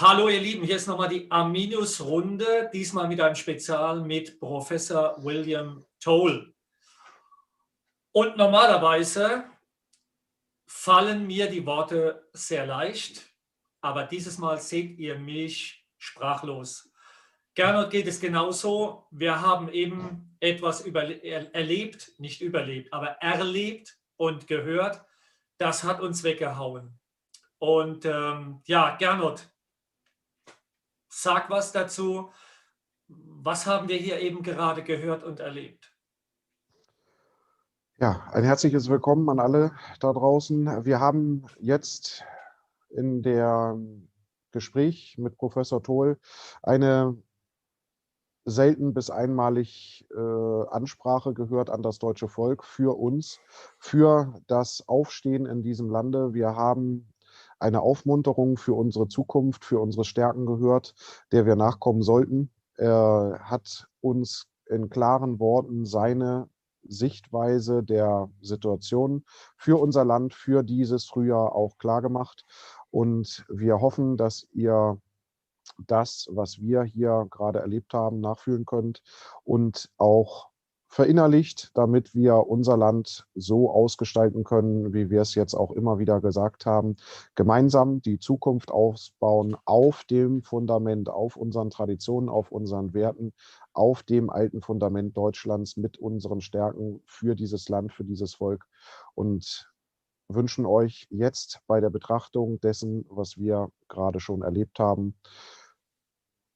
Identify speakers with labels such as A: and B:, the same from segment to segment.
A: Hallo ihr Lieben, hier ist nochmal die Arminius Runde, diesmal mit einem Spezial mit Professor William Toel. Und normalerweise fallen mir die Worte sehr leicht, aber dieses Mal seht ihr mich sprachlos. Gernot geht es genauso. Wir haben eben etwas erlebt, nicht überlebt, aber erlebt und gehört. Das hat uns weggehauen. Und ja, Gernot, sag was dazu. Was haben wir hier eben gerade gehört und erlebt?
B: Ja, ein herzliches Willkommen an alle da draußen. Wir haben jetzt in dem Gespräch mit Professor Toel eine selten bis einmalig Ansprache gehört an das deutsche Volk für uns, für das Aufstehen in diesem Lande. Wir haben eine Aufmunterung für unsere Zukunft, für unsere Stärken gehört, der wir nachkommen sollten. Er hat uns in klaren Worten seine Sichtweise der Situation für unser Land, für dieses Frühjahr auch klargemacht. Und wir hoffen, dass ihr das, was wir hier gerade erlebt haben, nachfühlen könnt und auch verinnerlicht, damit wir unser Land so ausgestalten können, wie wir es jetzt auch immer wieder gesagt haben, gemeinsam die Zukunft aufbauen auf dem Fundament, auf unseren Traditionen, auf unseren Werten, auf dem alten Fundament Deutschlands mit unseren Stärken für dieses Land, für dieses Volk und wünschen euch jetzt bei der Betrachtung dessen, was wir gerade schon erlebt haben,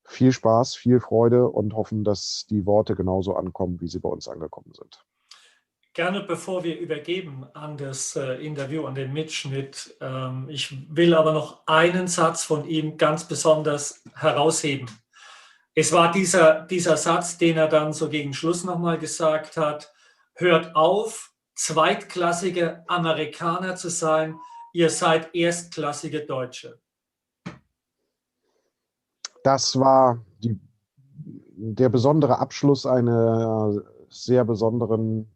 B: viel Spaß, viel Freude und hoffen, dass die Worte genauso ankommen, wie sie bei uns angekommen sind.
A: Gerne, bevor wir übergeben an das Interview, an den Mitschnitt, ich will aber noch einen Satz von ihm ganz besonders herausheben. Es war dieser Satz, den er dann so gegen Schluss nochmal gesagt hat: Hört auf, zweitklassige Amerikaner zu sein, ihr seid erstklassige Deutsche.
B: Das war der besondere Abschluss einer sehr besonderen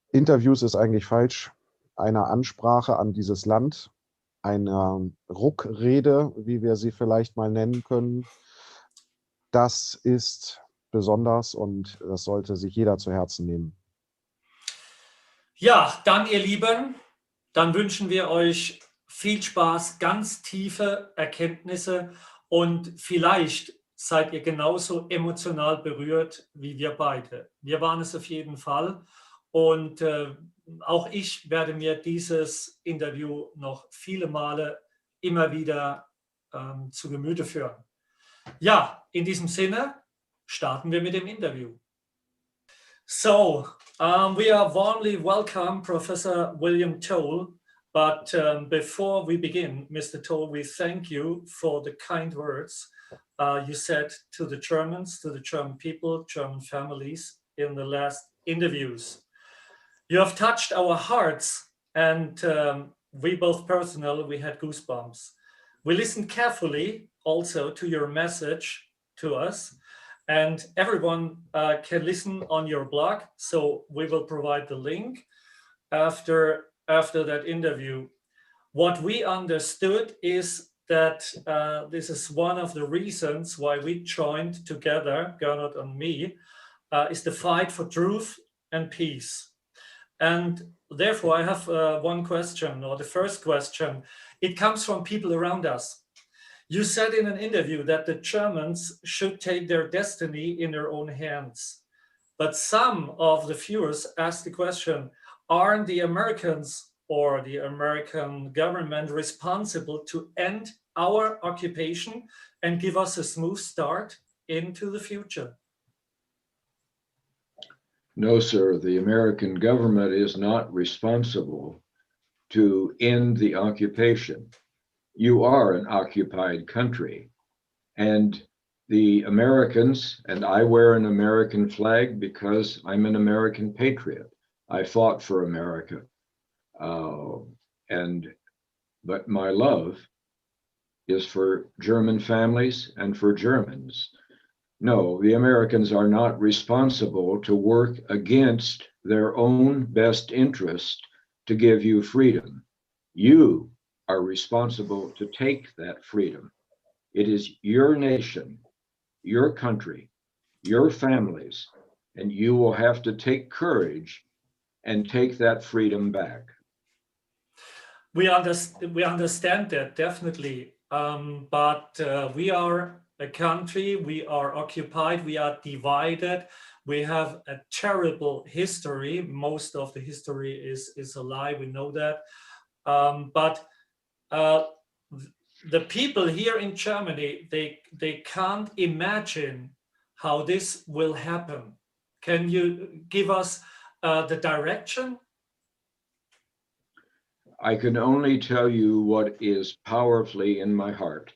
B: Interviews, ist eigentlich falsch, einer Ansprache an dieses Land, einer Ruckrede, wie wir sie vielleicht mal nennen können. Das ist besonders und das sollte sich jeder zu Herzen nehmen.
A: Ja, dann ihr Lieben, dann wünschen wir euch viel Spaß, ganz tiefe Erkenntnisse und vielleicht seid ihr genauso emotional berührt wie wir beide. Wir waren es auf jeden Fall und auch ich werde mir dieses Interview noch viele Male immer wieder zu Gemüte führen. Ja, in diesem Sinne starten wir mit dem Interview. So, we are warmly welcome Professor William Toel, but before we begin, Mr. Toel, we thank you for the kind words you said to the Germans, to the German people, German families in the last interviews. You have touched our hearts, and we both personally, we had goosebumps. We listened carefully also to your message to us, and everyone can listen on your blog, so we will provide the link after that interview. What we understood is that this is one of the reasons why we joined together, Gernot and me, is the fight for truth and peace. And therefore I have one question, or the first question. It comes from people around us. You said in an interview that the Germans should take their destiny in their own hands. But some of the viewers asked the question, aren't the Americans or the American government responsible to end our occupation and give us a smooth start into the future?
C: No, sir, the American government is not responsible to end the occupation. You are an occupied country, and the Americans, and I wear an American flag because I'm an American patriot. I fought for America, but my love is for German families and for Germans. No, the Americans are not responsible to work against their own best interest to give you freedom. You are responsible to take that freedom. It is your nation, your country, your families, and you will have to take courage and take that freedom back.
A: We understand that definitely, but we are a country, we are occupied, we are divided, we have a terrible history. Most of the history is a lie, we know that. But the people here in Germany, they can't imagine how this will happen. Can you give us the direction?
C: I can only tell you what is powerfully in my heart,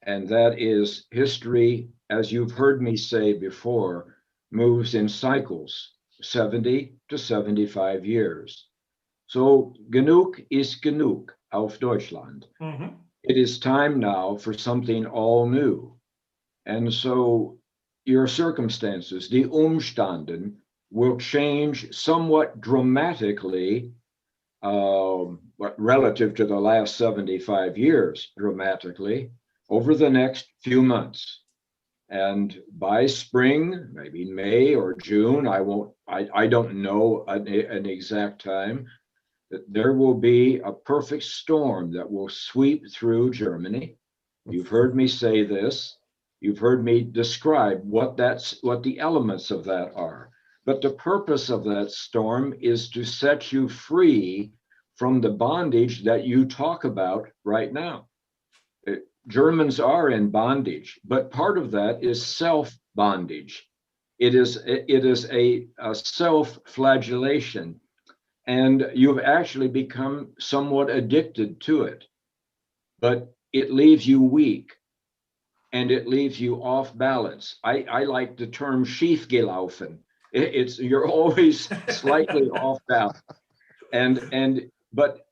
C: and that is history, as you've heard me say before, moves in cycles, 70 to 75 years. So genug ist genug auf Deutschland.
A: Mhm.
C: It is time now for something all new. And so your circumstances, die Umstanden, will change somewhat dramatically, relative to the last 75 years, dramatically, over the next few months. And by spring, maybe May or June, I don't know an exact time, that there will be a perfect storm that will sweep through Germany. You've heard me say this. You've heard me describe what the elements of that are. But the purpose of that storm is to set you free from the bondage that you talk about right now. Germans are in bondage, but part of that is self-bondage. It is a self-flagellation, and you've actually become somewhat addicted to it. But it leaves you weak, and it leaves you off balance. I like the term schiefgelaufen. You're always slightly off balance. But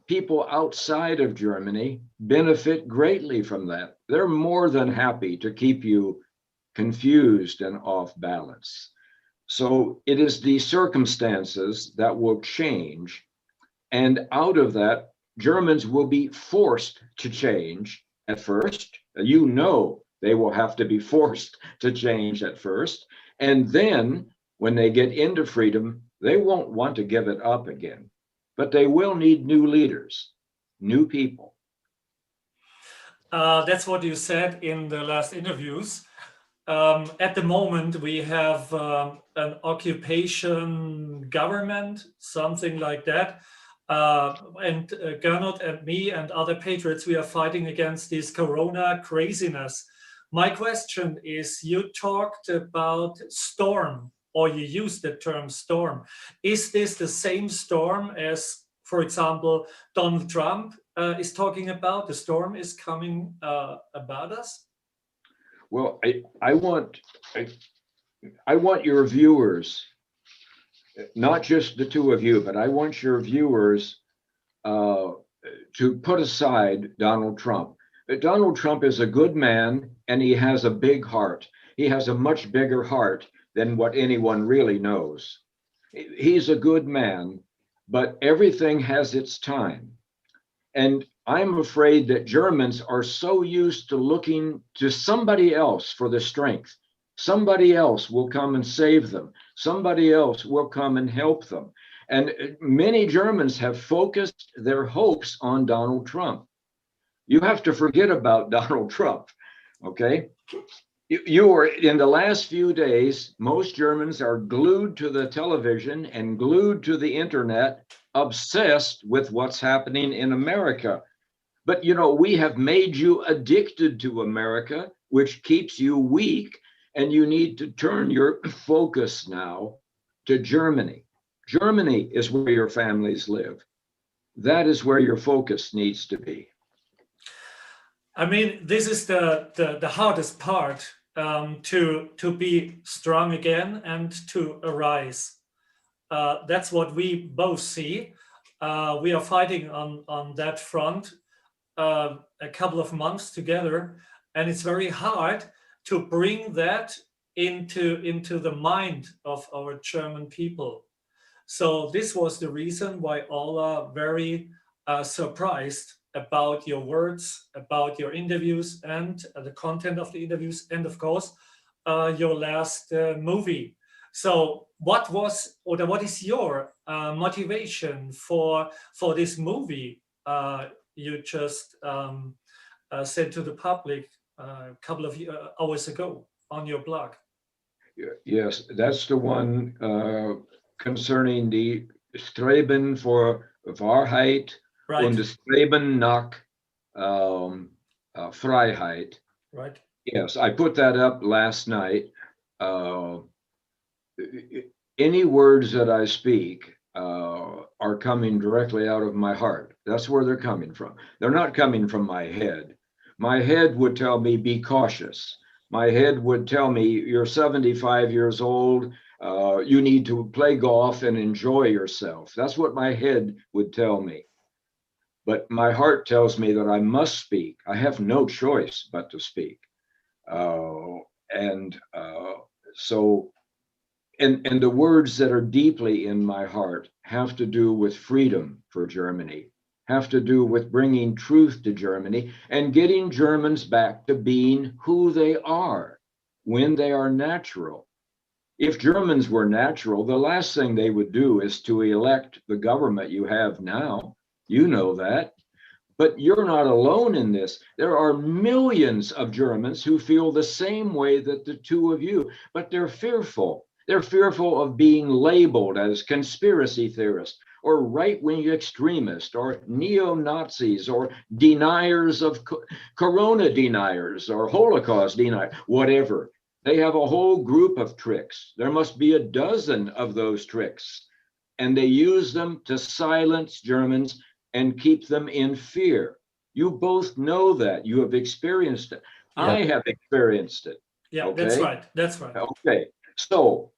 C: people outside of Germany benefit greatly from that. They're more than happy to keep you confused and off balance. So it is the circumstances that will change. And out of that, Germans will be forced to change at first. You know, they will have to be forced to change at first. And then when they get into freedom, they won't want to give it up again. But they will need new leaders, new people.
A: That's what you said in the last interviews. At the moment, we have an occupation government, something like that. And Gernot and me and other patriots, we are fighting against this corona craziness. My question is, you talked about storm, or you used the term storm. Is this the same storm as, for example, Donald Trump is talking about? The storm is coming about us?
C: Well, I want your viewers, not just the two of you, but I want your viewers to put aside Donald Trump. Donald Trump is a good man, and he has a big heart. He has a much bigger heart than what anyone really knows. He's a good man, but everything has its time. And I'm afraid that Germans are so used to looking to somebody else for the strength. Somebody else will come and save them. Somebody else will come and help them. And many Germans have focused their hopes on Donald Trump. You have to forget about Donald Trump, okay? You are, in the last few days, most Germans are glued to the television and glued to the internet, obsessed with what's happening in America. But you know, we have made you addicted to America, which keeps you weak, and you need to turn your focus now to Germany. Germany is where your families live. That is where your focus needs to be.
A: I mean, this is the hardest part, to be strong again and to arise. That's what we both see. We are fighting on that front a couple of months together, and it's very hard to bring that into the mind of our German people. So this was the reason why all are very surprised about your words, about your interviews and the content of the interviews, and of course, your last movie. So what is your motivation for this movie you just said to the public a couple of hours ago on your blog?
C: Yes, that's the one concerning the Streben for Wahrheit
A: Right.
C: und Streben nach Freiheit.
A: Right.
C: Yes, I put that up last night. Any words that I speak are coming directly out of my heart. That's where they're coming from. They're not coming from my head. My head would tell me, be cautious. My head would tell me, you're 75 years old, you need to play golf and enjoy yourself. That's what my head would tell me. But my heart tells me that I must speak. I have no choice but to speak. And the words that are deeply in my heart have to do with freedom for Germany, have to do with bringing truth to Germany and getting Germans back to being who they are when they are natural. If Germans were natural, the last thing they would do is to elect the government you have now. You know that. But you're not alone in this. There are millions of Germans who feel the same way that the two of you, but they're fearful. They're fearful of being labeled as conspiracy theorists or right-wing extremists or neo-Nazis or deniers of corona deniers or Holocaust deniers, whatever. They have a whole group of tricks. There must be a dozen of those tricks. And they use them to silence Germans and keep them in fear. You both know that. You have experienced it.
A: Yeah.
C: I have experienced it.
A: Yeah,
C: okay?
A: that's right. That's right.
C: Okay. So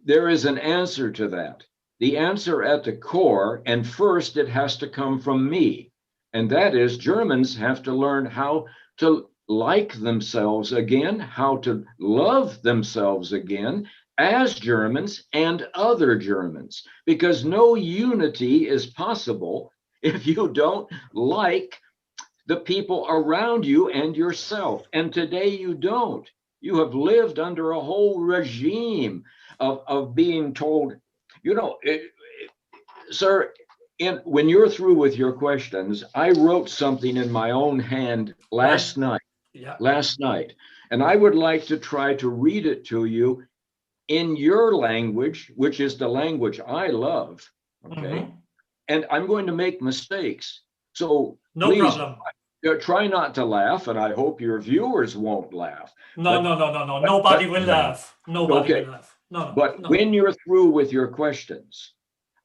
C: there is an answer to that. The answer at the core, and first it has to come from me. And that is Germans have to learn how to like themselves again, how to love themselves again as Germans and other Germans, because no unity is possible if you don't like the people around you and yourself. And today you don't. You have lived under a whole regime of being told, sir, when you're through with your questions, I wrote something in my own hand last night.
A: Yeah.
C: Last night. And I would like to try to read it to you in your language, which is the language I love. Okay.
A: Mm-hmm.
C: And I'm going to make mistakes. So
A: no
C: please,
A: problem.
C: Try not to laugh, and I hope your viewers won't laugh.
A: No. Nobody will laugh. Nobody will laugh. No.
C: When you're through with your questions,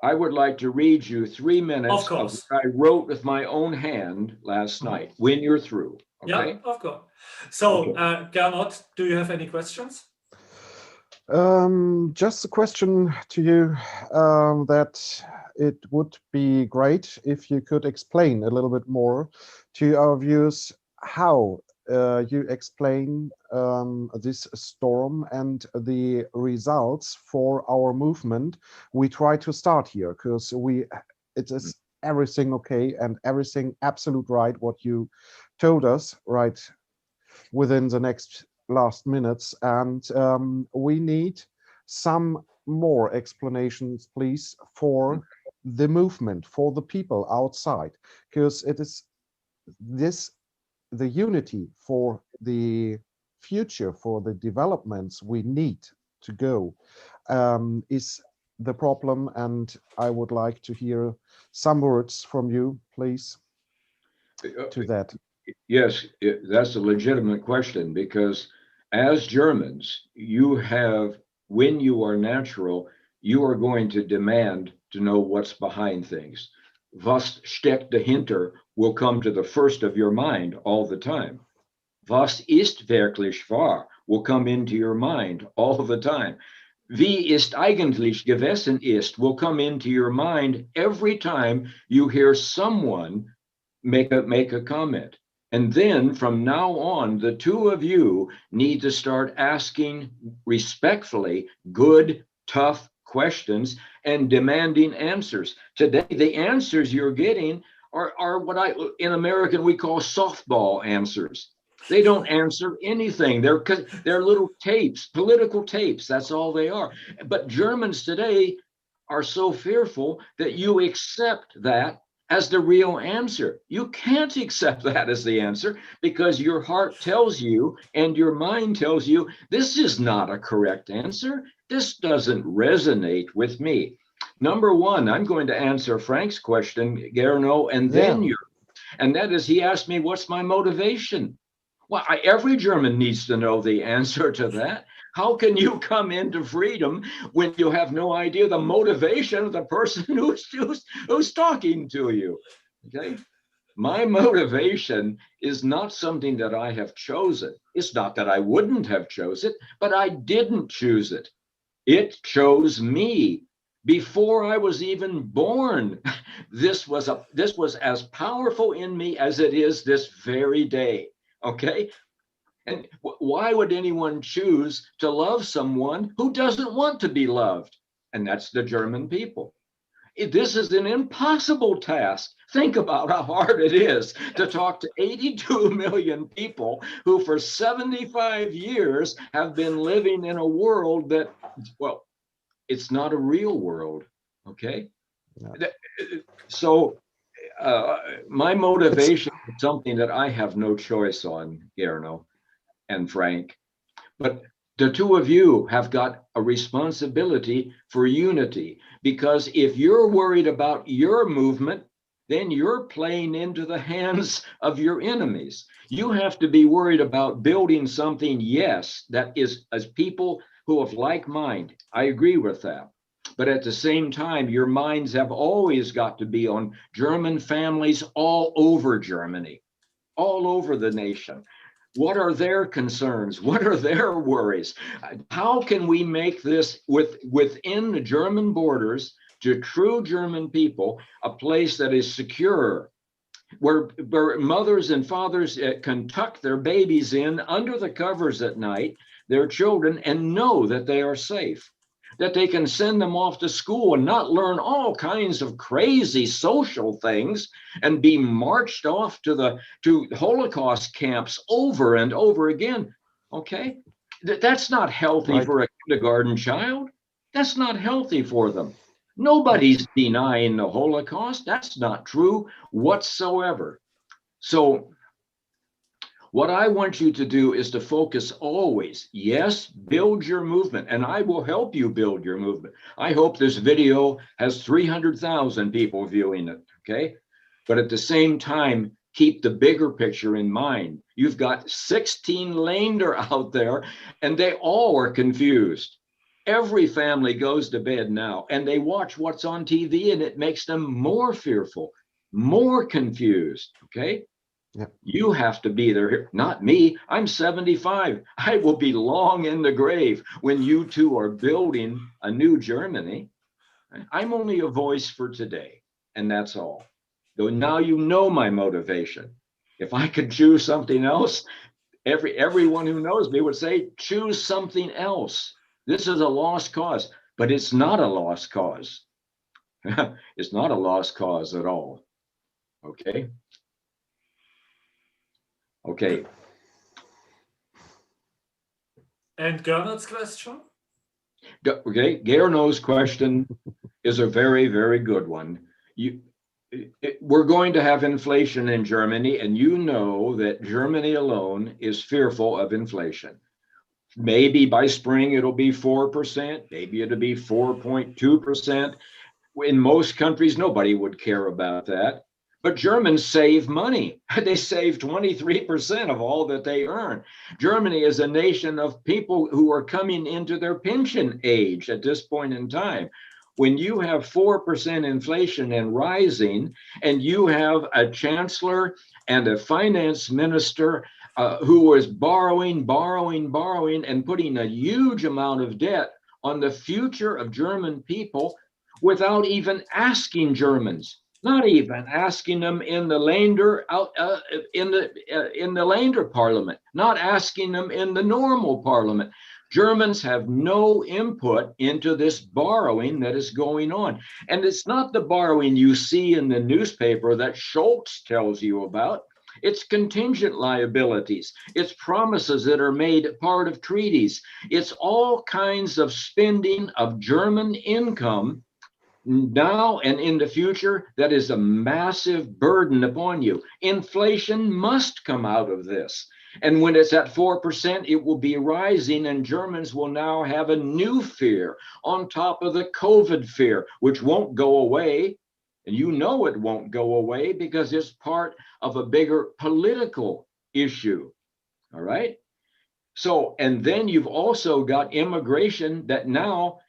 C: I would like to read you 3 minutes of what I wrote with my own hand last night, when you're through. Okay?
A: Yeah, of course. So, Gernot, do you have any questions?
B: Just a question to you, that it would be great if you could explain a little bit more to our viewers how you explain this storm and the results for our movement. We try to start here because it is everything okay and everything absolute right what you told us right within the last minutes, and we need some more explanations, please, for the movement, for the people outside, because it is the unity for the future, for the developments we need to go, is the problem. And I would like to hear some words from you, please, to that.
C: Yes, that's a legitimate question, because as Germans, when you are natural, you are going to demand to know what's behind things. Was steckt dahinter will come to the first of your mind all the time. Was ist wirklich wahr will come into your mind all the time. Wie ist eigentlich gewesen ist will come into your mind every time you hear someone make a comment. And then from now on, the two of you need to start asking respectfully good, tough questions and demanding answers. Today, the answers you're getting are what in American we call softball answers. They don't answer anything. They're little tapes, political tapes. That's all they are. But Germans today are so fearful that you accept that as the real answer. You can't accept that as the answer because your heart tells you and your mind tells you this is not a correct answer. This doesn't resonate with me. Number one, I'm going to answer Frank's question, Gerno, and then you. And that is, he asked me, what's my motivation? Well, every German needs to know the answer to that. How can you come into freedom when you have no idea the motivation of the person who's talking to you? Okay. My motivation is not something that I have chosen. It's not that I wouldn't have chosen it, but I didn't choose it. It chose me. Before I was even born, this was as powerful in me as it is this very day. Okay. And why would anyone choose to love someone who doesn't want to be loved? And that's the German people. This is an impossible task. Think about how hard it is to talk to 82 million people who for 75 years have been living in a world that, well, it's not a real world. Okay. No. So my motivation is something that I have no choice on, Gerno and Frank, but the two of you have got a responsibility for unity, because if you're worried about your movement, then you're playing into the hands of your enemies. You have to be worried about building something, yes, that is as people who have like mind. I agree with that. But at the same time, your minds have always got to be on German families all over Germany, all over the nation. What are their concerns? What are their worries? How can we make this within the German borders to true German people a place that is secure, where mothers and fathers can tuck their babies in under the covers at night, their children, and know that they are safe, that they can send them off to school and not learn all kinds of crazy social things and be marched off to Holocaust camps over and over again. Okay, that's not healthy for a kindergarten child. That's not healthy for them. Nobody's denying the Holocaust. That's not true whatsoever. So what I want you to do is to focus always, yes, build your movement, and I will help you build your movement. I hope this video has 300,000 people viewing it, okay? But at the same time, keep the bigger picture in mind. You've got 16 Länder out there, and they all are confused. Every family goes to bed now, and they watch what's on TV, and it makes them more fearful, more confused, okay? Yep. You have to be there, not me. I'm 75. I will be long in the grave when you two are building a new Germany. I'm only a voice for today, and that's all. Though now you know my motivation. If I could choose something else, everyone who knows me would say, choose something else. This is a lost cause, but it's not a lost cause. It's not a lost cause at all. Okay. Okay.
A: And Gernot's question?
C: Okay, Gerno's question is a very, very good one. We're going to have inflation in Germany, and you know that Germany alone is fearful of inflation. Maybe by spring it'll be 4%, maybe it'll be 4.2%. In most countries, nobody would care about that. But Germans save money. They save 23% of all that they earn. Germany is a nation of people who are coming into their pension age at this point in time. When you have 4% inflation and rising, and you have a chancellor and a finance minister who is borrowing, and putting a huge amount of debt on the future of German people without even asking Germans. Not even asking them in the Länder in the Länder parliament, not asking them in the normal parliament. Germans have no input into this borrowing that is going on. And it's not the borrowing you see in the newspaper that Schultz tells you about. It's contingent liabilities. It's promises that are made part of treaties. It's all kinds of spending of German income now and in the future that is a massive burden upon you. Inflation must come out of this. And when it's at 4%, it will be rising, and Germans will now have a new fear on top of the COVID fear, which won't go away. And you know it won't go away because it's part of a bigger political issue. All right. So, and then you've also got immigration that now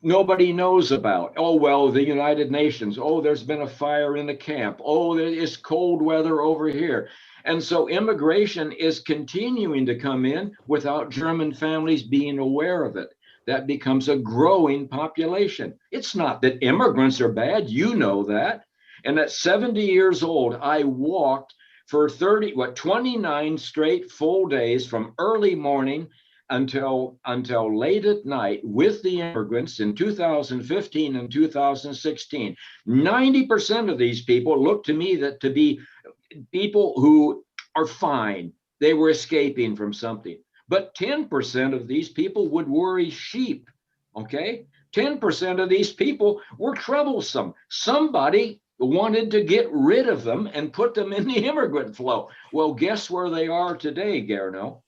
C: nobody knows about. Oh, well, the United Nations. Oh, there's been a fire in the camp. Oh, there is cold weather over here. And so immigration is continuing to come in without German families being aware of it. That becomes a growing population. It's not that immigrants are bad. You know that. And at 70 years old, I walked for 29 straight full days from early morning until late at night with the immigrants in 2015 and 2016. 90% of these people look to me to be people who are fine. They were escaping from something. But 10% of these people would worry sheep, okay? 10% of these people were troublesome. Somebody wanted to get rid of them and put them in the immigrant flow. Well, guess where they are today, Gerno?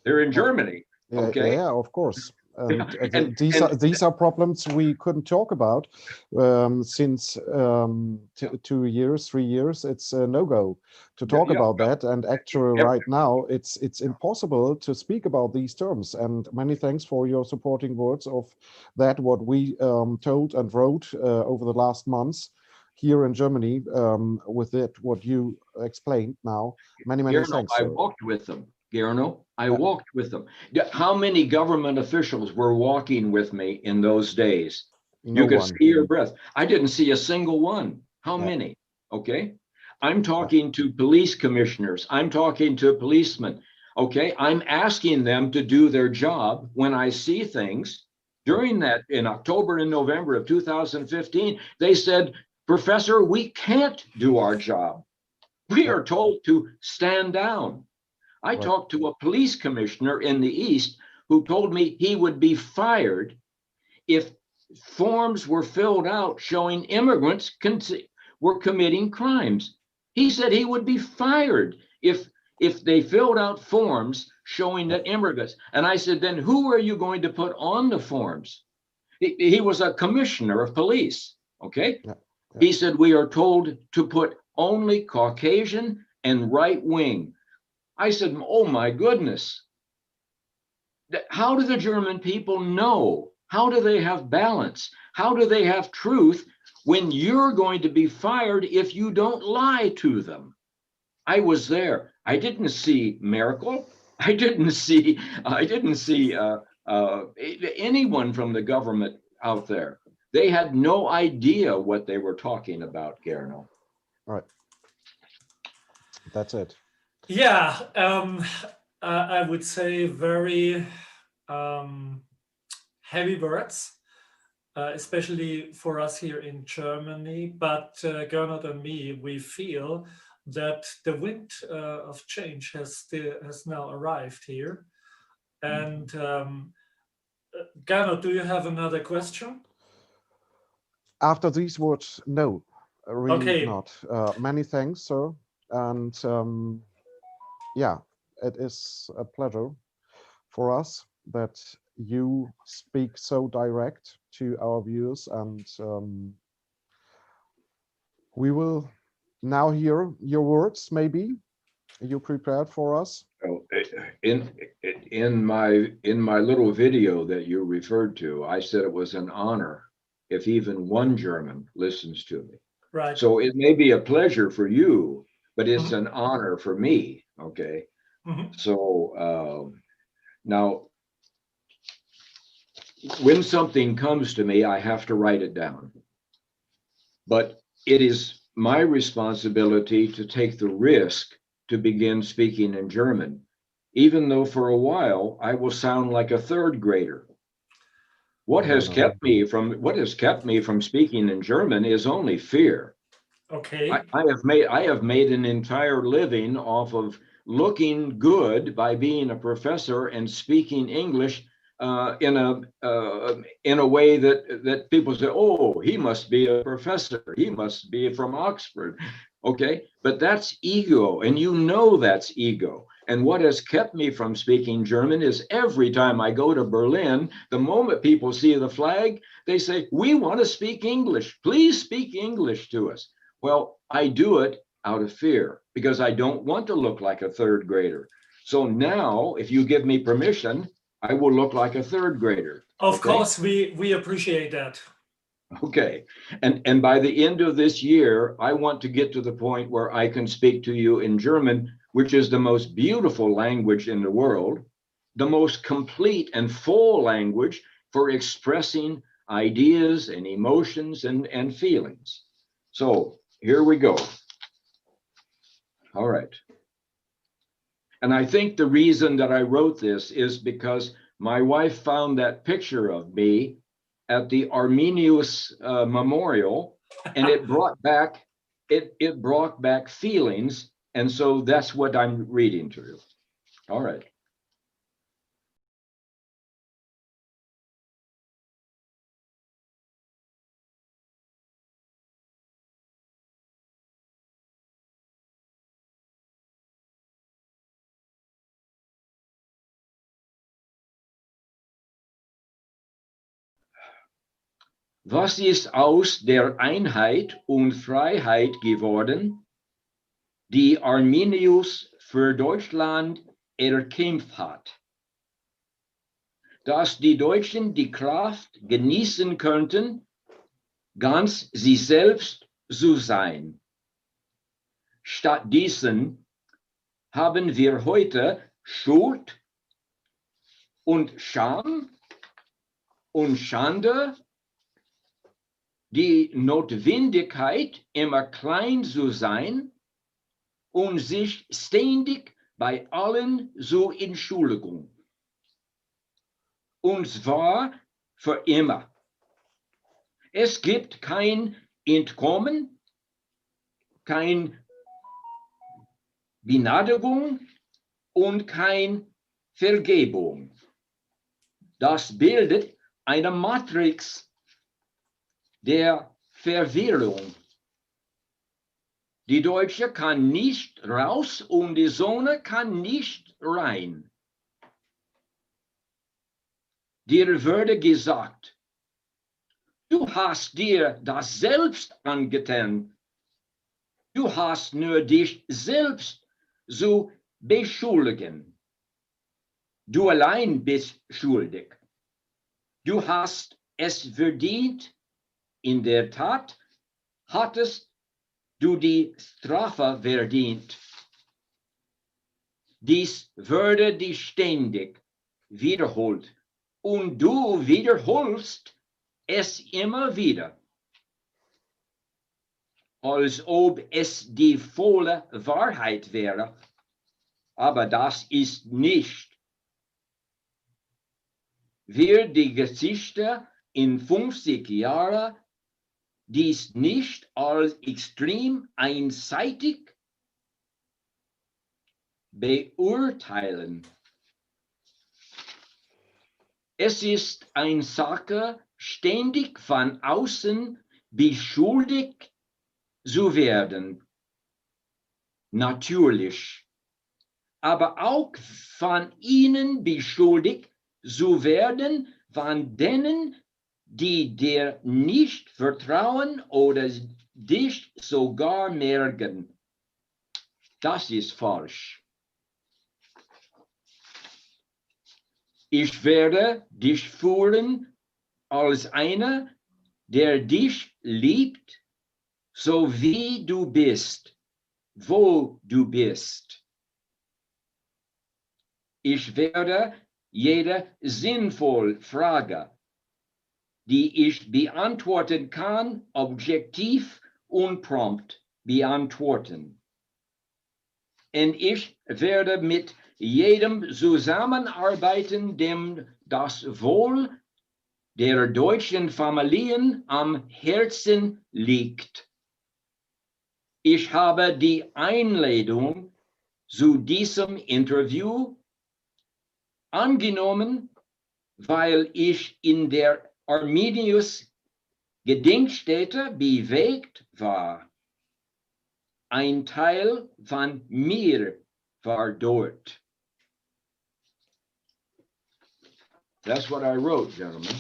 C: They're in Germany, okay?
B: Yeah, of course. And,
C: and
B: these are problems we couldn't talk about since 2 years, 3 years. It's a no-go to talk about that. And actually, right now, it's impossible to speak about these terms. And many thanks for your supporting words of that. What we told and wrote over the last months here in Germany with it, what you explained now. Many thanks.
C: I walked with them. Gerno, I walked with them. How many government officials were walking with me in those days? You could see your breath. I didn't see a single one. How many? Okay. I'm talking to police commissioners. I'm talking to policemen. Okay. I'm asking them to do their job when I see things. During that, in October and November of 2015, they said, Professor, we can't do our job. We are told to stand down. I talked to a police commissioner in the East who told me he would be fired if forms were filled out showing immigrants were committing crimes. He said he would be fired if they filled out forms showing that immigrants. And I said, then who are you going to put on the forms? He was a commissioner of police, okay? He said, we are told to put only Caucasian and right wing. I said, oh my goodness. How do the German people know? How do they have balance? How do they have truth when you're going to be fired if you don't lie to them? I was there. I didn't see Merkel. I didn't see anyone from the government out there. They had no idea what they were talking about, Gerno.
B: All right. That's it.
A: Yeah, I would say very heavy words, especially for us here in Germany. But Gernot and me, we feel that the wind of change has now arrived here. And Gernot, do you have another question?
B: After these words, no, really not. Many thanks, sir. And yeah, it is a pleasure for us that you speak so direct to our viewers, and we will now hear your words. Maybe you prepared for us.
C: In my little video that you referred to, I said it was an honor if even one German listens to me.
A: Right.
C: So it may be a pleasure for you, but it's an honor for me. Okay. So now, when something comes to me, I have to write it down. but it is my responsibility to take the risk to begin speaking in German, even though for a while I will sound like a third grader. What has kept me from speaking in German is only fear.
A: Okay.
C: I have made an entire living off of looking good by being a professor and speaking English in a way that people say, oh, he must be a professor, he must be from Oxford. Okay, but that's ego, and you know that's ego. And what has kept me from speaking German is every time I go to Berlin, the moment people see the flag, they say, we want to speak English. Please speak English to us. Well, I do it out of fear because I don't want to look like a third grader. So now, if you give me permission, I will look like a third grader.
A: Of course, we appreciate that.
C: Okay. And by the end of this year, I want to get to the point where I can speak to you in German, which is the most beautiful language in the world, the most complete and full language for expressing ideas and emotions and feelings. So here we go. All right. And I think the reason that I wrote this is because my wife found that picture of me at the Arminius memorial, and it brought back feelings, and so that's what I'm reading to you. All right. Was ist aus der Einheit und Freiheit geworden, die Arminius für Deutschland erkämpft hat? Dass die Deutschen die Kraft genießen könnten, ganz sie selbst zu sein. Stattdessen haben wir heute Schuld und Scham und Schande, die Notwendigkeit, immer klein zu sein und sich ständig bei allen zu entschuldigen. Und zwar für immer. Es gibt kein Entkommen, kein Begnadigung und kein Vergebung. Das bildet eine Matrix der Verwirrung. Die Deutsche kann nicht raus und die Sonne kann nicht rein. Dir würde gesagt, du hast dir das selbst angetan. Du hast nur dich selbst zu beschuldigen. Du allein bist schuldig. Du hast es verdient. In der Tat hattest du die Strafe verdient. Dies würde dich ständig wiederholt und du wiederholst es immer wieder, als ob es die volle Wahrheit wäre, aber das ist nicht. Wird die Geschichte in 50 Jahren dies nicht als extrem einseitig beurteilen. Es ist eine Sache, ständig von außen beschuldigt zu werden. Natürlich. Aber auch von ihnen beschuldigt zu werden, von denen, die dir nicht vertrauen oder dich sogar merken. Das ist falsch. Ich werde dich führen als einer, der dich liebt, so wie du bist, wo du bist. Ich werde jede sinnvolle Frage, die ich beantworten kann, objektiv
D: und prompt beantworten. Und ich werde mit jedem zusammenarbeiten, dem das Wohl der deutschen Familien am Herzen liegt. Ich habe die Einladung zu diesem Interview angenommen, weil ich in der Arminius Gedenkstätte bewegt war. Ein Teil von mir war dort. That's what I wrote, gentlemen.